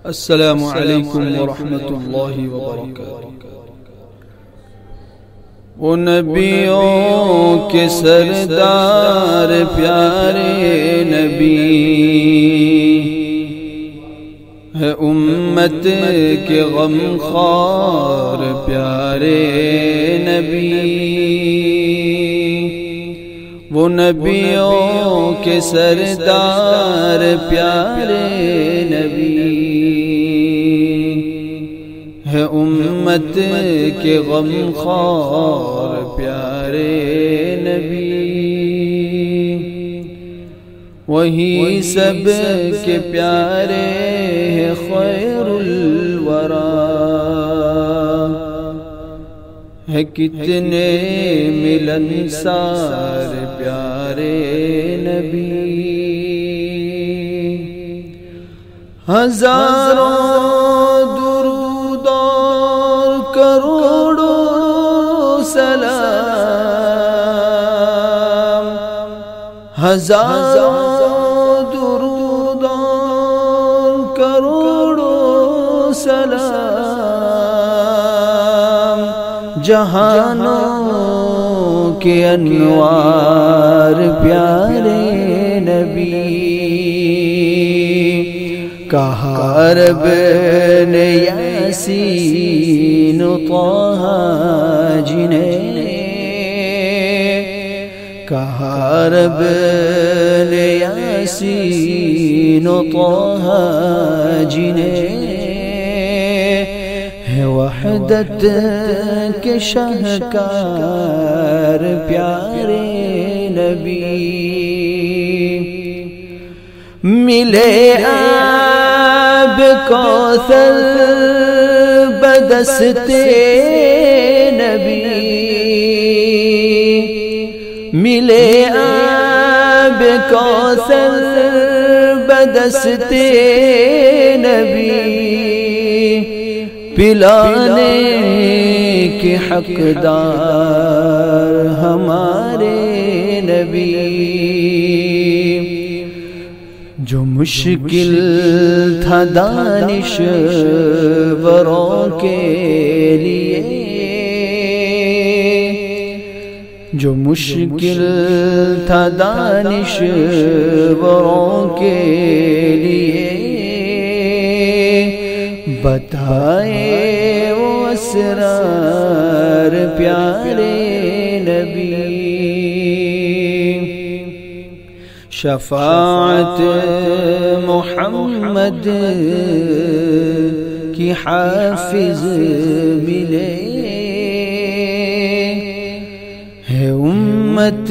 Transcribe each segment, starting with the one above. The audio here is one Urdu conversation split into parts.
السلام علیکم ورحمۃ اللہ وبرکاتہ۔ وہ نبیوں کے سردار پیارے نبی ہے، امت کے غم خوار پیارے نبی۔ وہ نبیوں کے سردار پیارے نبی ہے، امت کے غم خوار پیارے نبی۔ وہی سب کے پیارے ہیں، خیر الورا ہے، کتنے ملنسار پیارے نبی۔ ہزاروں درود اور کروڑوں سلام، ہزاروں درود اور کروڑوں سلام، جہانوں کے انوار پیارے نبی۔ کہا رب نے یاسین و طہ جنہیں، کہا رب نے یاسین و طہ جنہیں، ہے وحدت کے شاہکار پیارے نبی۔ ملے آب کوثر بدستے نبی، ملے آب کوثر بدستے نبی، پلانے کے حقدار ہمارے نبی۔ جو مشکل تھا دانشوروں کے لیے، جو مشکل تھا دانشوروں کے لیے، بتائے وہ اسرار پیارے نبی۔ شفاعت محمد کی حافظ ملے، ہے امت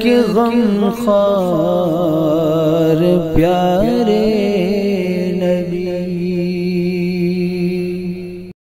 کے غم خوار پیارے